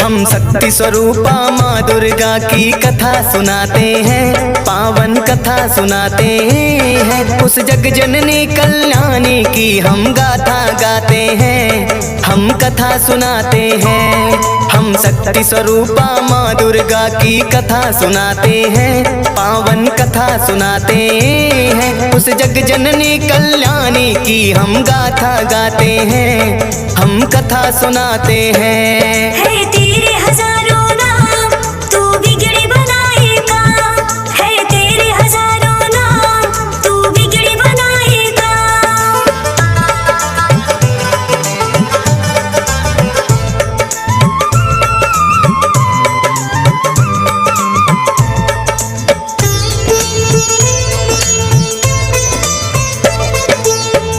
हम शक्ति स्वरूपा माँ दुर्गा की कथा सुनाते हैं, पावन कथा सुनाते हैं। उस जग जननी कल्याणी की हम गाथा गाते हैं, हम कथा सुनाते हैं। हम शक्ति स्वरूपा माँ दुर्गा की कथा सुनाते हैं, पावन कथा सुनाते हैं। उस जग जननी कल्याणी की हम गाथा गाते हैं, हम कथा सुनाते हैं। है तेरे हजारों नाम, तू बिगड़ी बनाएगा। है तेरे हजारों नाम, तू बिगड़ी बनाएगा।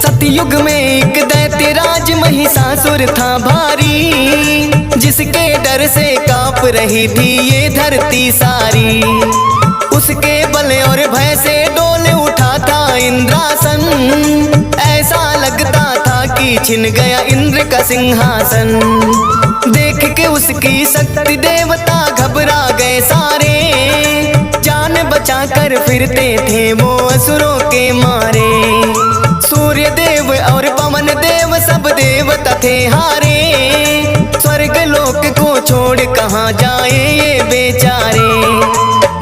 सतयुग में एक दैत्य राज महिषासुर था भारी, जिसके डर से कांप रही थी ये धरती सारी। उसके बल और भय से डोल उठा था इंद्रासन, ऐसा लगता था कि छिन गया इंद्र का सिंहासन। देख के उसकी शक्ति देवता घबरा गए सारे, जान बचा कर फिरते थे वो असुरों के मारे। सूर्य देव और पवन देव सब देवता थे हारे, स्वर्ग लोक को छोड़ कहाँ जाए ये बेचारे।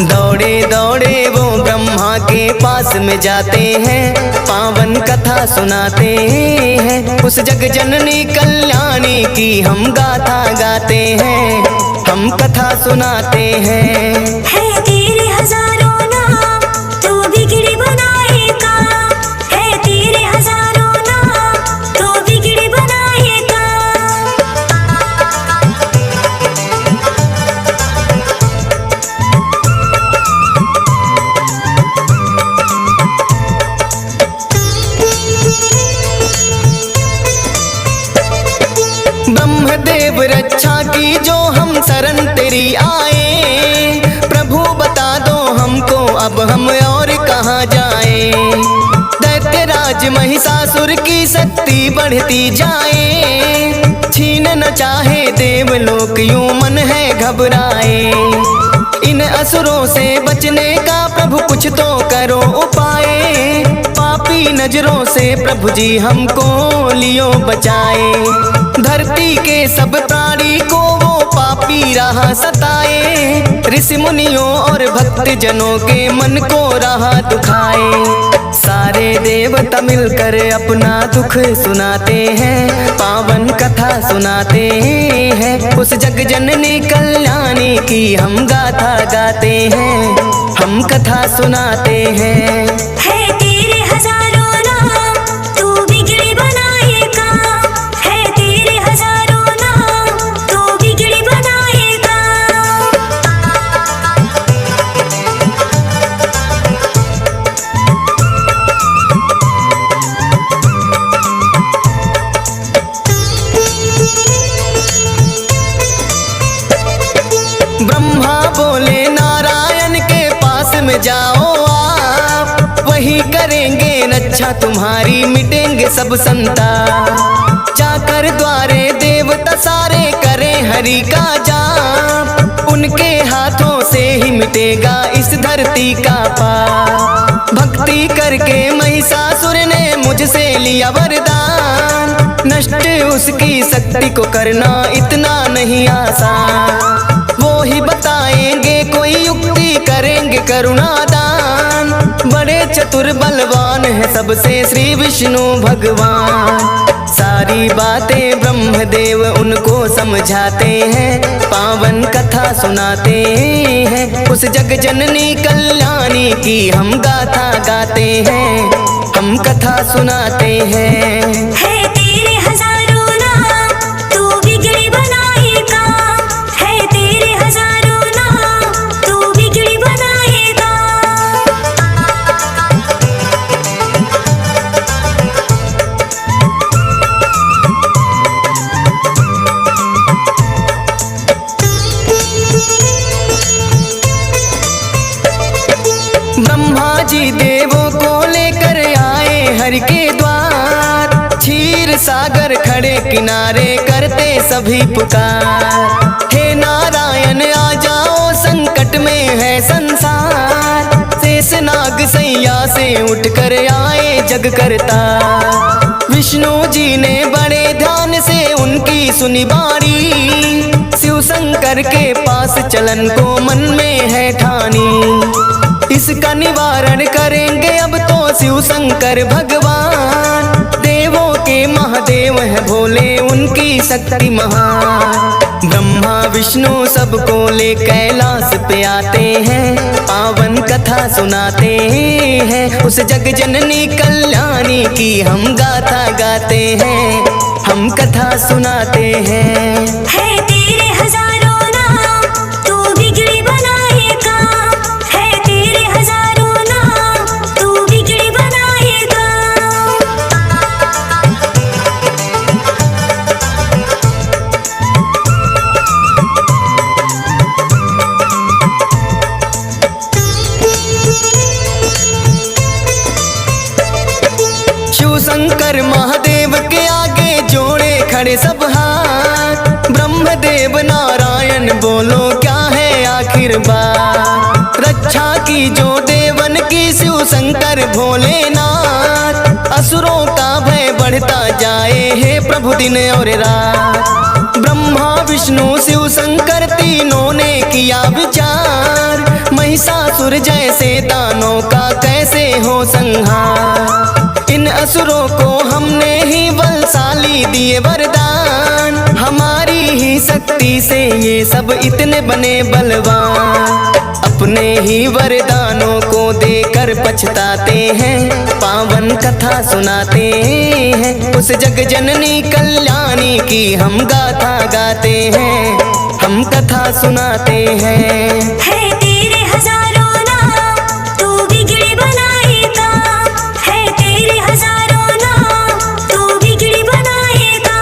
दौड़े दौड़े वो ब्रह्मा के पास में जाते हैं, पावन कथा सुनाते हैं। उस जग जननी कल्याणी की हम गाथा गाते हैं, हम कथा सुनाते हैं। है तेरे हजारों नाम, तू बिगड़ी बनाएगा। है तेरे हजारों नाम, तू बिगड़ी बनाएगा। ब्रह्मदेव रक्षा की जो हम शरण तेरी आए, प्रभु बता दो हमको अब हम और कहाँ जाए। दैत्यराज महिषासुर की शक्ति बढ़ती जाए, छीन न चाहे देवलोक यूं मन है घबराए। इन असुरों से बचने का प्रभु कुछ तो करो उपाय, पापी नजरों से प्रभु जी हमको लियो बचाए। धरती के सब प्राणी को वो पापी राह सताए, ऋषि मुनियों और भक्त जनों के मन को राह दुखाए। सारे देवता मिलकर अपना दुख सुनाते हैं, पावन कथा सुनाते हैं। उस जग जननी कल्याणी की हम गाथा गाते हैं, हम कथा सुनाते हैं। है तेरे हजारों नाम, तू बिगड़ी बनाएगा। है तेरे हजारों नाम, तू बिगड़ी बनाएगा। ब्रह्मा बोले नारायण के पास में जाओ आप, वही करेंगे रक्षा तुम्हारी, मिटेंगे सब संताप। जाकर द्वारे देवता सारे करें हरि का जाप, उनके हाथों से ही मिटेगा इस धरती का पाप। भक्ति करके महिषासुर ने मुझसे लिया वरदान, नष्ट उसकी शक्ति को करना इतना नहीं आसान। वो ही बताएंगे कोई युक्ति, करेंगे करुणा दान। बड़े चतुर बलवान है सबसे श्री विष्णु भगवान। सारी बातें ब्रह्मदेव उनको समझाते हैं, पावन कथा सुनाते हैं। उस जग जननी कल्याणी की हम गाथा गाते हैं, हम कथा सुनाते हैं। है तेरे हजारों नाम, तू बिगड़ी बनाएगा। है तेरे हजारों नाम, तू बिगड़ी बनाएगा। ब्रह्मा जी देवों को लेकर आए हरि के द्वार, क्षीर क्षीर सागर खड़े किनारे करते सभी पुकार। हे नारायण आ जाओ संकट में है संसार, शेष नाग सैया से उठकर आए जग करता। विष्णु जी ने बड़े ध्यान से उनकी सुनी बाणी, शिव शंकर के पास चलन को मन में है ठानी। इसका निवारण करेंगे अब तो शिव शंकर भगवान, देवों के महादेव है भोले उनकी शक्ति महान। ब्रह्मा विष्णु सबको ले कैलाश पे आते हैं, पावन कथा सुनाते हैं। उस जग जननी कल्याणी की हम गाथा गाते हैं, हम कथा सुनाते हैं। है तेरे हजारों नाम, तू बिगड़ी बनाएगा। है तेरे हजारों नाम, तू बिगड़ी बनाएगा। शिव शंकर महादेव के आगे जोड़े खड़े सब हाथ, ब्रह्मदेव नारायण बोलो क्या है आखिर बात। रक्षा की जो देवन की शिव शंकर भोलेनाथ, असुरों का भय बढ़ता जाए हे प्रभु दिन और रात। ब्रह्मा विष्णु शिव शंकर तीनों ने किया विचार, महिषासुर जैसे दानों का कैसे हो संहार। इन असुरों को हमने ही बलशाली दिए वरदान, हमारी ही शक्ति से ये सब इतने बने बलवान। अपने ही वरदानों को देकर पछताते हैं, पावन कथा सुनाते हैं। उस जग जननी कल्याणी की हम गाथा गाते हैं, हम कथा सुनाते हैं। है तेरे हजारों नाम, तू बिगड़ी बनाएगा। है तेरे हजारों नाम, तू बिगड़ी बनाएगा।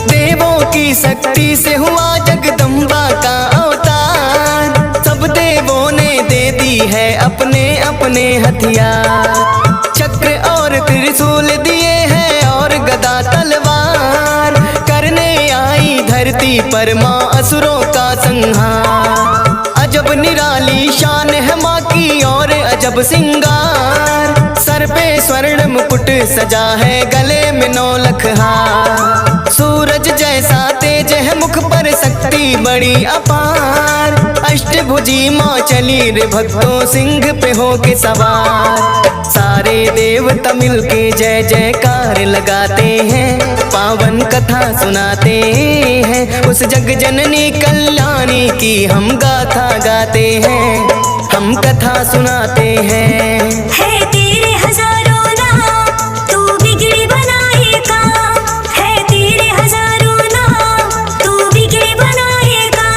देवों की शक्ति से हुआ जगदम्बा का अवतार, सब देवों ने दे दी है अपने अपने हथियार। चक्र और त्रिशूल दिए हैं और गदा तलवार, करने आई धरती पर माँ असुरों का संहार। अजब निराली शान है माँ की और अजब सिंगार, सर पे स्वर्ण मुकुट सजा है गले में 9 लख हार। सूरज जैसा तेज है मुख पर शक्ति बड़ी अपार, अष्टभुजी माँ चली रे भक्तों सिंह पे हो के सवार। सारे देवता मिल के जय जयकार लगाते हैं, पावन कथा सुनाते हैं। उस जग जननी कल्याणी की हम गाथा गाते हैं, हम कथा सुनाते हैं। है तेरे हजारों नाम, तू बिगड़ी बनाएगा। है तेरे हजारों नाम, तू बिगड़ी बनाएगा।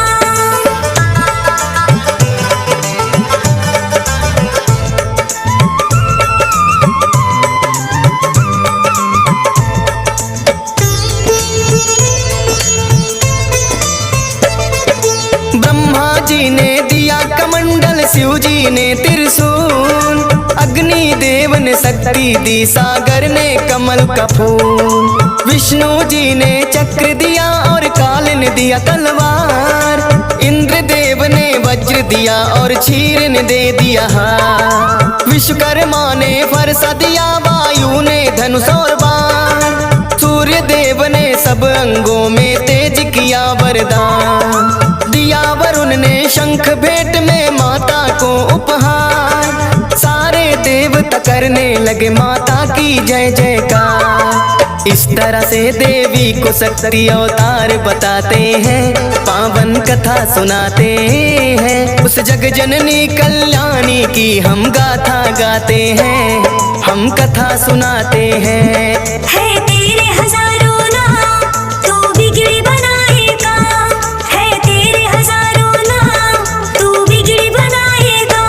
ब्रह्मा जी ने दिया कमंडल, शिव जी ने त्रिशूल, अग्नि देव ने शक्ति दी, सागर ने कमल का फूल। विष्णु जी ने चक्र दिया और काल ने दिया तलवार, इंद्र देव ने वज्र दिया और क्षीर ने दे दिया हार। विश्वकर्मा ने फरसा दिया, वायु ने धनुष और बाण, सूर्य देव ने सब अंगों में तेज किया वरदान। दिया वरुण ने शंख भेंट में माता को उपहार, सारे देवता करने लगे माता की जय जयकार। इस तरह से देवी को शक्ति अवतार बताते हैं, पावन कथा सुनाते हैं। उस जग जननी कल्याणी की हम गाथा गाते हैं, हम कथा सुनाते हैं। है तेरे हजारों नाम, तू बिगड़ी बनाएगा। है तेरे हजारों नाम, तू बिगड़ी बनाएगा।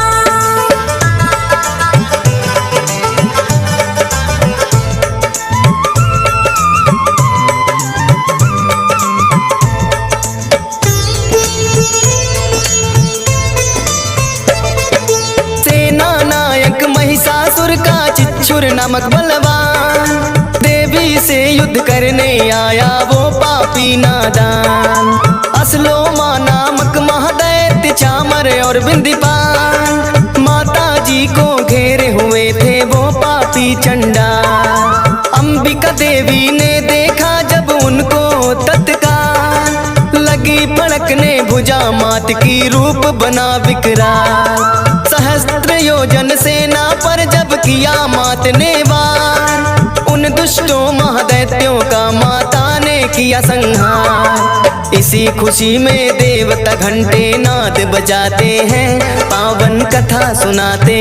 असुर नामक बलवान, देवी से युद्ध करने आया वो पापी नादान। असलोमा नामक महादैत्य चामर और बिंदीपाल, माता जी को घेरे हुए थे वो पापी चंडाल। अंबिका देवी ने देखा जब उनको तत्काल, लगी भड़कने भुजा मात की रूप बना विकराल। सहस्त्र योजन सेना पर जब किया मात ने वार, उन दुष्टों महादैत्यों का माता ने किया संहार। इसी खुशी में देवता घंटे नाद बजाते हैं, पावन कथा सुनाते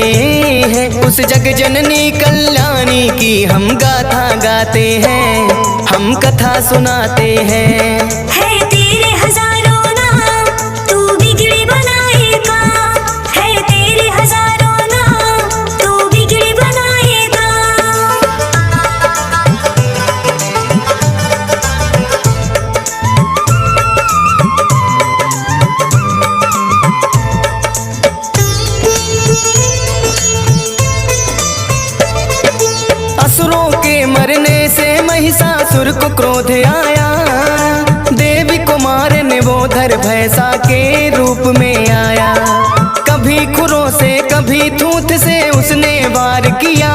हैं। उस जग जननी कल्याणी की हम गाथा गाते हैं, हम कथा सुनाते हैं। है तेरे हजारों नाम, तू बिगड़ी बनाएगा। है तेरे हजारों नाम, तू बिगड़ी बनाएगा। असुरों के मरने से महिषासुर को क्रोध आया, देवी को मारने वो धर भैंसा के रूप में आया। कभी खुरों से कभी थूथ से उसने वार किया,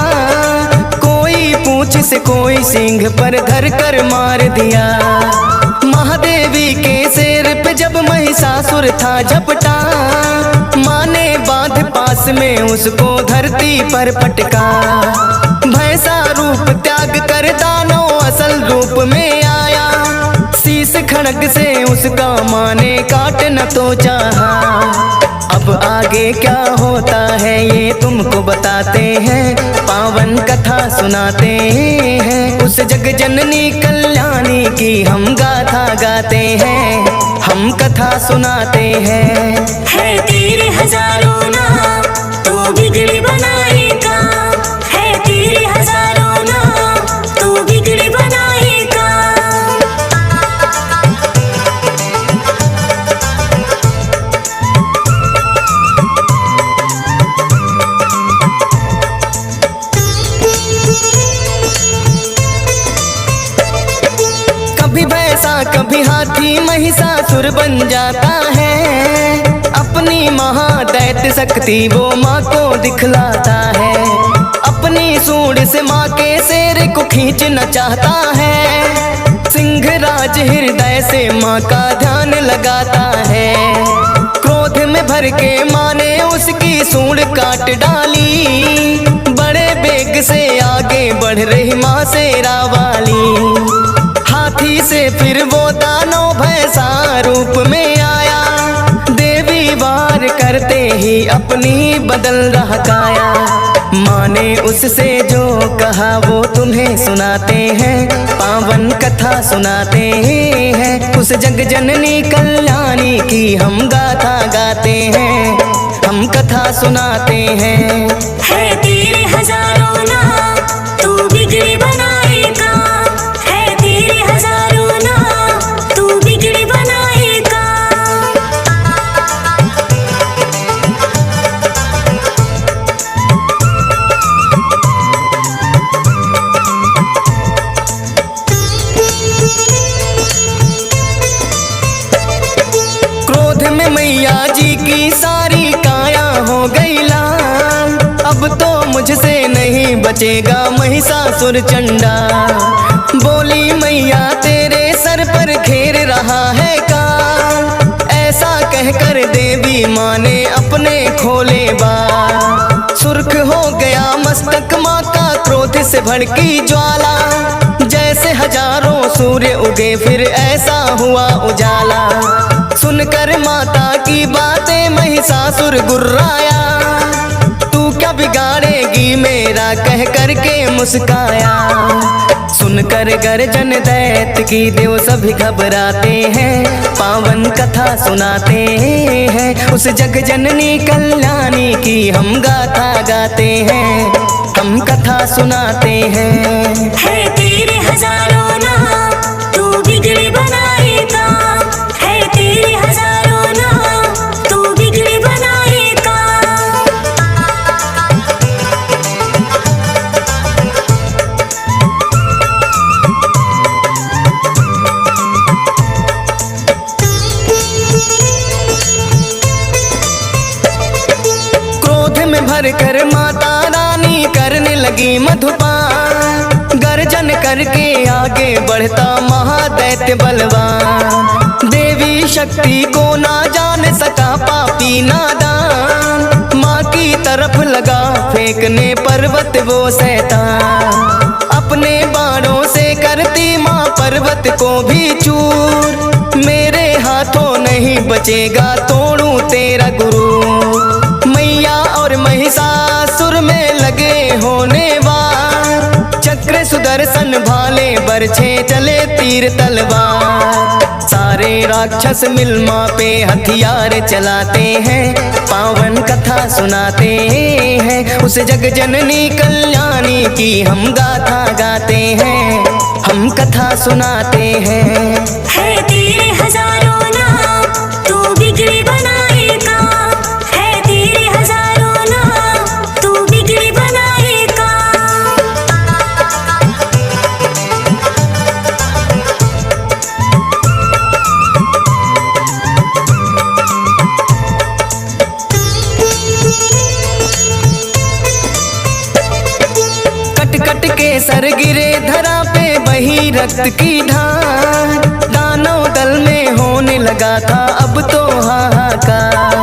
कोई पूंछ से कोई सींग पर धर कर मार दिया। महादेवी के सिर पे जब महिषासुर था झपटा, माँ ने बांध पास में उसको धरती पर पटका। भैंसा रूप त्याग कर दानव असल रूप में आया, शीश खड़ग से उसका माँ ने काट न तो चाहा। अब आगे क्या होता है ये तुमको बताते हैं, पावन कथा सुनाते हैं। उस जग जननी कल्याणी की हम गाथा गाते हैं, हम कथा सुनाते हैं। है तेरे हजारों नाम, तू बिगड़ी बनाएगा। है तेरे हजारों नाम, तू बिगड़ी बनाएगा। कभी भैंसा कभी हाथी महिषासुर बन जाता है, अपनी महादैत्य शक्ति वो माँ को दिखलाता है। अपनी सूंड से माँ के शेर को खींचना चाहता है, सिंहराज हृदय से माँ का ध्यान लगाता है। क्रोध में भर के माँ ने उसकी सूंड काट डाली, बड़े बेग से आगे बढ़ रही माँ शेरा वाली। हाथी से फिर वो दानव भैंसा रूप में आया, देवी वार करते ही अपनी बदल रहा काया। माँ ने उससे जो कहा वो तुम्हें सुनाते हैं, पावन कथा सुनाते हैं। उस जग जननी कल्याणी की हम गाथा गाते हैं, हम कथा सुनाते हैं। है तेरे हजारों नाम, तू बिगड़ी बनाएगा। है तेरे हजारों नाम, तू बिगड़ी बनाएगा। क्रोध में मैया जी की सारी काया हो गई लाल, अब तो मुझसे नहीं बचेगा महिषासुर चंडा। बोली मैया तेरे सर पर घेर रहा है काल, ऐसा कहकर देवी माँ ने अपने खोले बाल। सुर्ख हो गया मस्तक माँ का क्रोध से भड़की ज्वाला, जैसे हजारों सूर्य उगे फिर ऐसा हुआ उजाला। सुनकर माता की बातें महिषासुर गुर्राया, तू क्या बिगाड़ेगी मेरा कह करके मुस्काया। सुनकर गर्जन दैत्य की देव सभी घबराते हैं, पावन कथा सुनाते हैं। उस जग जननी कल्याणी की हम गाथा गाते हैं, हम कथा सुनाते हैं। है तेरे हजारों नाम, तू बिगड़ी बनाएगा। है तेरे हजारों नाम, तू बिगड़ी बनाएगा। भरकर माता रानी करने लगी मधुपान। गर्जन करके आगे बढ़ता महादैत्य बलवान। देवी शक्ति को ना जान सका पापी नादान। माँ की तरफ लगा फेंकने पर्वत वो शैतान। अपने बाणों से करती माँ पर्वत को भी चूर। मेरे हाथों नहीं बचेगा तोड़ूं तेरा गुरु। मैया और महिषासुर में लगे होने वार। चक्र सुदर्शन भाले बरछे चले तीर तलवार। सारे राक्षस मिल माँ पे हथियार चलाते हैं। पावन कथा सुनाते हैं। उस जग जननी कल्याणी की हम गाथा गाते हैं। हम कथा सुनाते हैं। है तेरे हजारों नाम तू बिगड़ी बनाएगा। है तेरे हजारों नाम तू बिगड़ी बनाएगा। कट कट के सर गिरे धरा पे बही रक्त की धार। दानव दल में होने लगा था अब तो हाहाकार।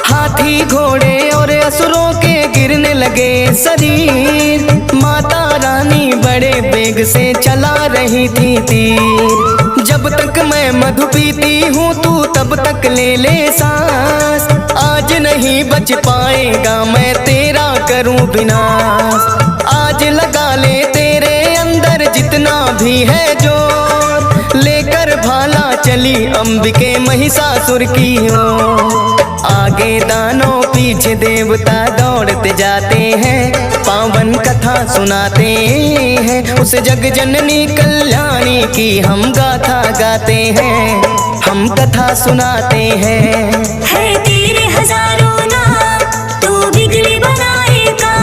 हाथी घोड़े और असुरों के गिरने लगे शरीर। माता रानी बड़े बेग से चला रही थी तीर। जब तक मैं मधु पीती हूँ तू तब तक ले ले सांस। आज नहीं बच पाएगा मैं तेरा करूँ विनाश। आज लगा ले तेरे अंदर जितना भी है जोर। लेकर भाला चली अंबिके महिषासुर की ओर। आगे दानव पीछे देवता दौड़ते जाते हैं। पावन कथा सुनाते हैं। उस जग जननी कल्याणी की हम गाथा गाते हैं। हम कथा सुनाते हैं। है तेरे हजारों नाम तू बिगड़ी बनाएगा।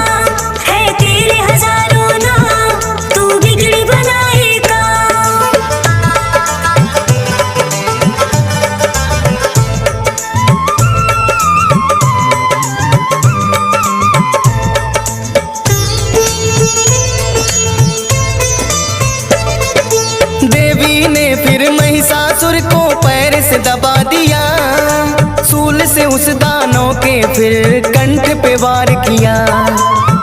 है तेरे हजारों नाम तू बिगड़ी बनाएगा। देवी ने फिर महिषासुर को पैर से दबा दिया। सूल से उस दानव के फिर कंठ पे वार किया।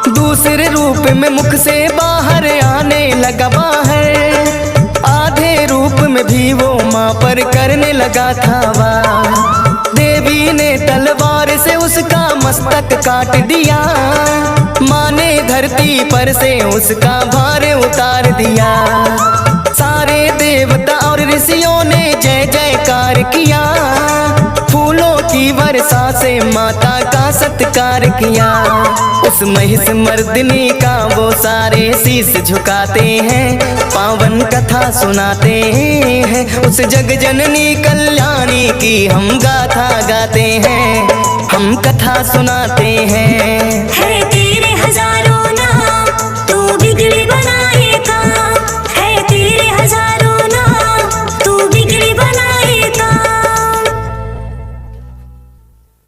दूसरे रूप में मुख से बाहर आने लगा बाहर। आधे रूप में भी वो माँ पर करने लगा था वार। देवी ने तलवार से उसका मस्तक काट दिया। माँ ने धरती पर से उसका भार उतार दिया। सारे देवता और ऋषियों ने जय जयकार किया। फूलों की वर्षा से माता का सत्कार किया। उस महिष मर्दिनी का वो सारे शीश झुकाते हैं। पावन कथा सुनाते हैं। उस जग जननी कल्याणी की हम गाथा गाते हैं। हम कथा सुनाते हैं। है